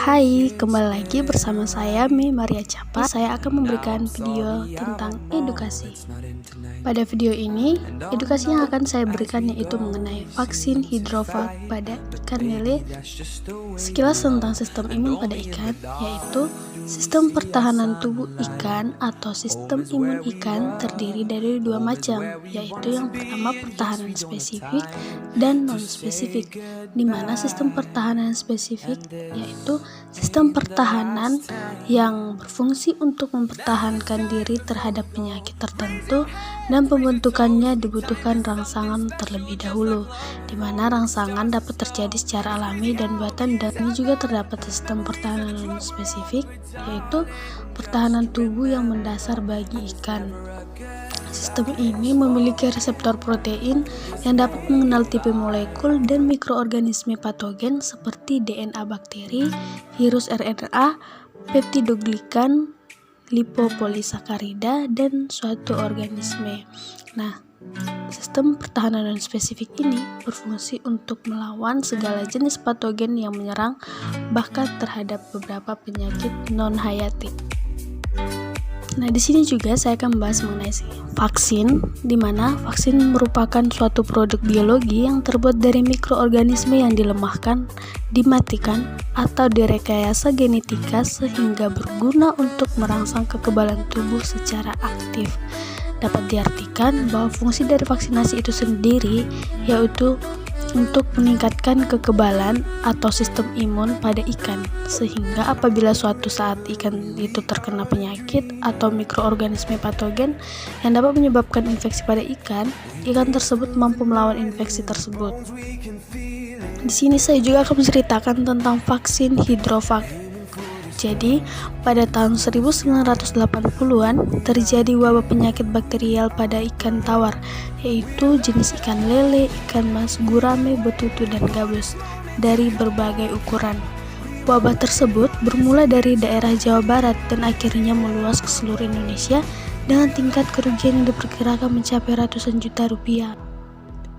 Hai, kembali lagi bersama saya Maria Capa. Saya akan memberikan video tentang edukasi. Pada video ini, edukasi yang akan saya berikan yaitu mengenai vaksin hidrofag pada ikan lele. Sekilas tentang sistem imun pada ikan, yaitu sistem pertahanan tubuh ikan atau sistem imun ikan terdiri dari dua macam, yaitu yang pertama pertahanan spesifik dan non-spesifik, di mana sistem pertahanan spesifik yaitu sistem pertahanan yang berfungsi untuk mempertahankan diri terhadap penyakit tertentu dan pembentukannya dibutuhkan rangsangan terlebih dahulu, di mana rangsangan dapat terjadi secara alami dan buatan, dan ini juga terdapat sistem pertahanan non-spesifik yaitu pertahanan tubuh yang mendasar bagi ikan. Sistem ini memiliki reseptor protein yang dapat mengenal tipe molekul dan mikroorganisme patogen seperti DNA bakteri, virus RNA, peptidoglikan, lipopolisakarida, dan suatu organisme. Nah, sistem pertahanan non-spesifik ini berfungsi untuk melawan segala jenis patogen yang menyerang, bahkan terhadap beberapa penyakit non-hayati. Nah, di sini juga saya akan membahas mengenai vaksin, di mana vaksin merupakan suatu produk biologi yang terbuat dari mikroorganisme yang dilemahkan, dimatikan, atau direkayasa genetika sehingga berguna untuk merangsang kekebalan tubuh secara aktif. Dapat diartikan bahwa fungsi dari vaksinasi itu sendiri yaitu untuk meningkatkan kekebalan atau sistem imun pada ikan, sehingga apabila suatu saat ikan itu terkena penyakit atau mikroorganisme patogen yang dapat menyebabkan infeksi pada ikan tersebut mampu melawan infeksi tersebut. Di sini saya juga akan menceritakan tentang vaksin hidrofag. Jadi, pada tahun 1980-an terjadi wabah penyakit bakterial pada ikan tawar, yaitu jenis ikan lele, ikan mas, gurame, betutu, dan gabus dari berbagai ukuran. Wabah tersebut bermula dari daerah Jawa Barat dan akhirnya meluas ke seluruh Indonesia dengan tingkat kerugian yang diperkirakan mencapai ratusan juta rupiah.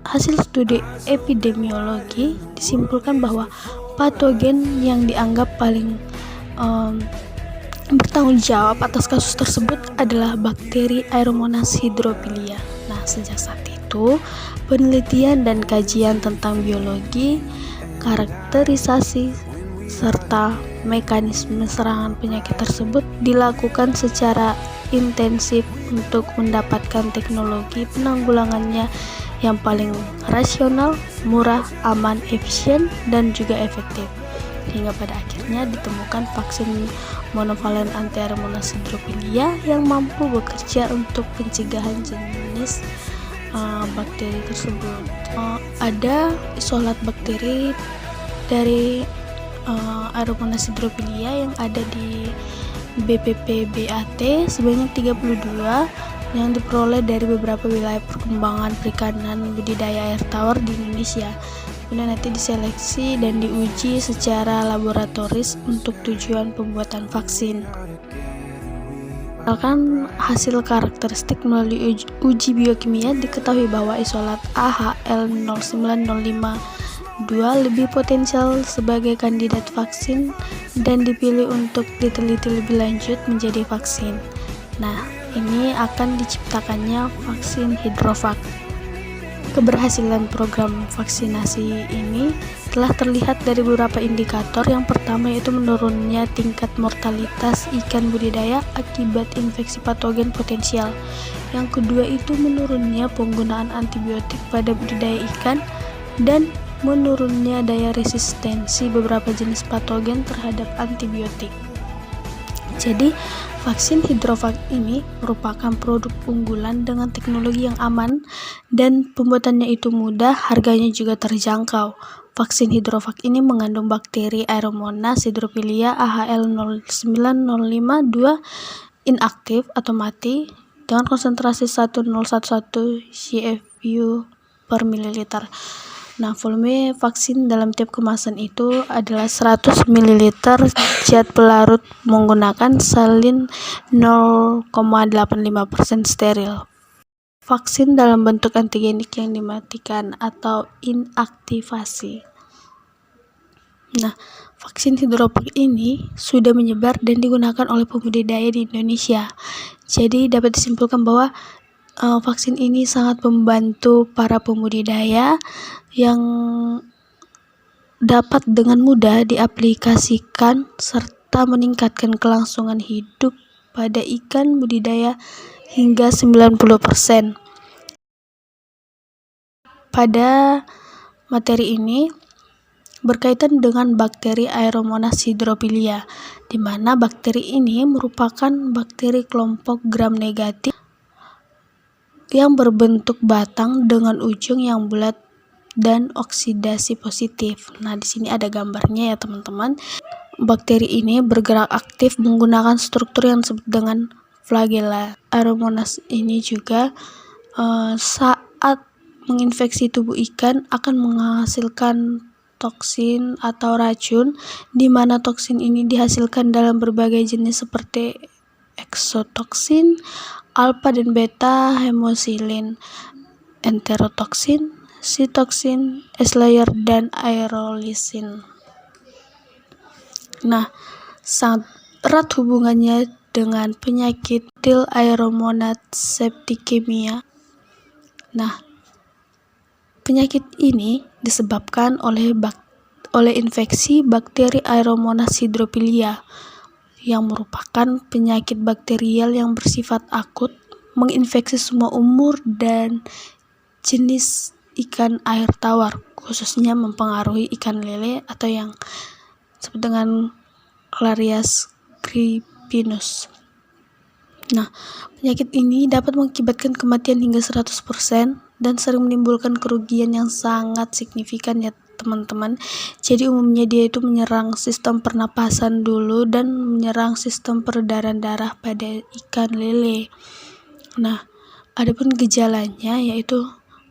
Hasil studi epidemiologi disimpulkan bahwa patogen yang dianggap paling bertanggung jawab atas kasus tersebut adalah bakteri Aeromonas hydrophila. Nah, sejak saat itu penelitian dan kajian tentang biologi, karakterisasi, serta mekanisme serangan penyakit tersebut dilakukan secara intensif untuk mendapatkan teknologi penanggulangannya yang paling rasional, murah, aman, efisien, dan juga efektif. Hingga pada akhirnya ditemukan vaksin monovalen anti Aeromonas hydrophila yang mampu bekerja untuk pencegahan jenis bakteri tersebut. Ada isolat bakteri dari Aeromonas hydrophila yang ada di BPPBAT sebanyak 32 yang diperoleh dari beberapa wilayah perkembangan perikanan budidaya air tawar di Indonesia. Kemudian nanti diseleksi dan diuji secara laboratoris untuk tujuan pembuatan vaksin. Berdasarkan hasil karakteristik melalui uji biokimia diketahui bahwa isolat AHL0905-2 lebih potensial sebagai kandidat vaksin dan dipilih untuk diteliti lebih lanjut menjadi vaksin. Nah, ini akan diciptakannya vaksin hidrofag. Keberhasilan program vaksinasi ini telah terlihat dari beberapa indikator. Yang pertama yaitu menurunnya tingkat mortalitas ikan budidaya akibat infeksi patogen potensial. Yang kedua itu menurunnya penggunaan antibiotik pada budidaya ikan dan menurunnya daya resistensi beberapa jenis patogen terhadap antibiotik. Jadi, vaksin hidrofag ini merupakan produk unggulan dengan teknologi yang aman dan pembuatannya itu mudah, harganya juga terjangkau. Vaksin hidrofag ini mengandung bakteri Aeromonas hydrophila AHL0905-2 inaktif atau mati dengan konsentrasi 1011 CFU per mililiter. Nah, volume vaksin dalam tiap kemasan itu adalah 100 ml zat pelarut menggunakan salin 0,85% steril. Vaksin dalam bentuk antigenik yang dimatikan atau inaktivasi. Nah, Vaksin hidroponik ini sudah menyebar dan digunakan oleh pembudidaya di Indonesia. Jadi dapat disimpulkan bahwa vaksin ini sangat membantu para pembudidaya yang dapat dengan mudah diaplikasikan serta meningkatkan kelangsungan hidup pada ikan budidaya hingga 90%. Pada materi ini berkaitan dengan bakteri Aeromonas hydrophila, di mana bakteri ini merupakan bakteri kelompok gram negatif yang berbentuk batang dengan ujung yang bulat dan oksidasi positif. Nah, di sini ada gambarnya ya teman-teman. Bakteri ini bergerak aktif menggunakan struktur yang disebut dengan flagella. Aeromonas ini juga saat menginfeksi tubuh ikan akan menghasilkan toksin atau racun, di mana toksin ini dihasilkan dalam berbagai jenis seperti eksotoksin, alfa dan beta hemosilin, enterotoksin, sitoksin, S-layer, dan aerolisin. Nah, sangat erat hubungannya dengan penyakit Aeromonas septicemia. Nah, penyakit ini disebabkan oleh infeksi bakteri Aeromonas hydrophila yang merupakan penyakit bakterial yang bersifat akut, menginfeksi semua umur dan jenis ikan air tawar, khususnya mempengaruhi ikan lele atau yang disebut dengan Clarias gripinus. Nah, penyakit ini dapat mengakibatkan kematian hingga 100% dan sering menimbulkan kerugian yang sangat signifikan ya teman-teman. Jadi umumnya dia itu menyerang sistem pernapasan dulu dan menyerang sistem peredaran darah pada ikan lele. Nah, adapun gejalanya yaitu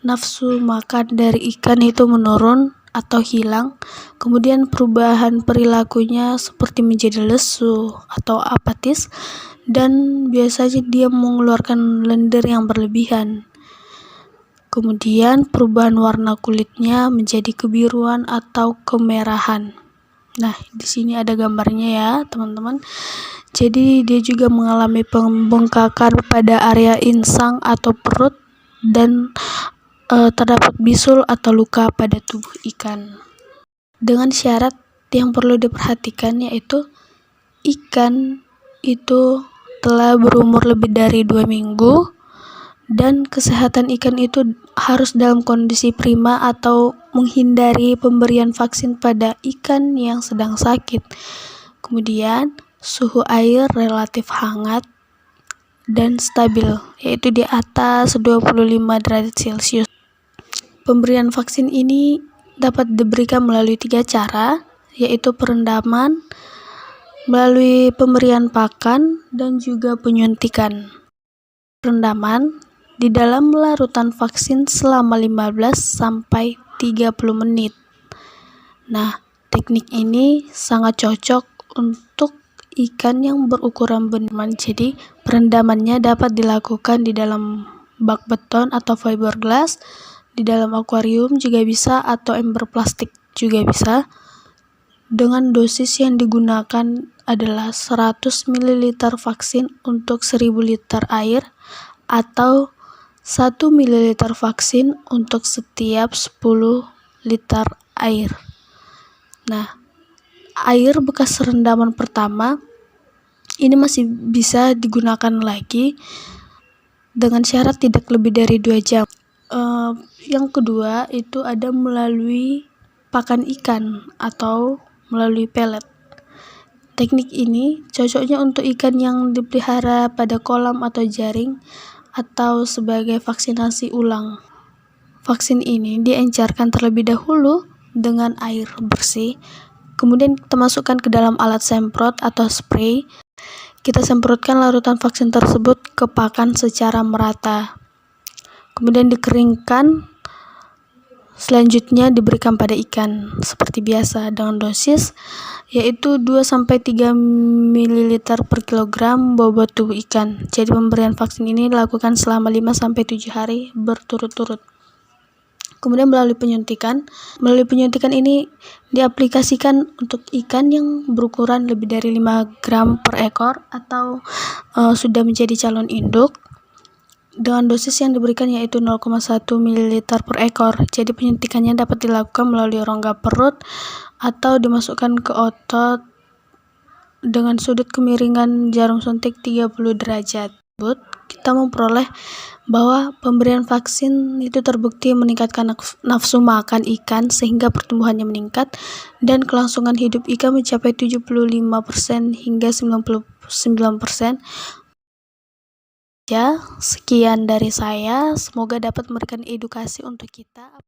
nafsu makan dari ikan itu menurun atau hilang, kemudian perubahan perilakunya seperti menjadi lesu atau apatis, dan biasanya dia mengeluarkan lendir yang berlebihan. Kemudian perubahan warna kulitnya menjadi kebiruan atau kemerahan. Nah, di sini ada gambarnya ya, teman-teman. Jadi dia juga mengalami pembengkakan pada area insang atau perut dan terdapat bisul atau luka pada tubuh ikan. Dengan syarat yang perlu diperhatikan yaitu ikan itu telah berumur lebih dari 2 minggu dan kesehatan ikan itu harus dalam kondisi prima atau menghindari pemberian vaksin pada ikan yang sedang sakit. Kemudian suhu air relatif hangat dan stabil, yaitu di atas 25 derajat Celcius. Pemberian vaksin ini dapat diberikan melalui 3 cara, yaitu perendaman, melalui pemberian pakan, dan juga penyuntikan. Perendaman di dalam larutan vaksin selama 15-30 menit. Nah, teknik ini sangat cocok untuk ikan yang berukuran benar. Jadi, perendamannya dapat dilakukan di dalam bak beton atau fiberglass, di dalam akuarium juga bisa, atau ember plastik juga bisa. Dengan dosis yang digunakan adalah 100 ml vaksin untuk 1000 liter air atau 1 ml vaksin untuk setiap 10 liter air. Nah, air bekas rendaman pertama ini masih bisa digunakan lagi dengan syarat tidak lebih dari 2 jam. Yang kedua itu ada melalui pakan ikan atau melalui pelet. Teknik ini cocoknya untuk ikan yang dipelihara pada kolam atau jaring atau sebagai vaksinasi ulang. Vaksin ini diencerkan terlebih dahulu dengan air bersih, kemudian kita masukkan ke dalam alat semprot atau spray. Kita semprotkan larutan vaksin tersebut ke pakan secara merata. Kemudian dikeringkan, selanjutnya diberikan pada ikan seperti biasa dengan dosis yaitu 2-3 ml per kilogram bobot tubuh ikan. Jadi pemberian vaksin ini dilakukan selama 5-7 hari berturut-turut. Kemudian melalui penyuntikan ini diaplikasikan untuk ikan yang berukuran lebih dari 5 gram per ekor atau sudah menjadi calon induk, dengan dosis yang diberikan yaitu 0,1 ml per ekor. Jadi penyuntikannya dapat dilakukan melalui rongga perut atau dimasukkan ke otot dengan sudut kemiringan jarum suntik 30 derajat. Kita memperoleh bahwa pemberian vaksin itu terbukti meningkatkan nafsu makan ikan sehingga pertumbuhannya meningkat dan kelangsungan hidup ikan mencapai 75% hingga 99%. Ya, sekian dari saya. Semoga dapat memberikan edukasi untuk kita.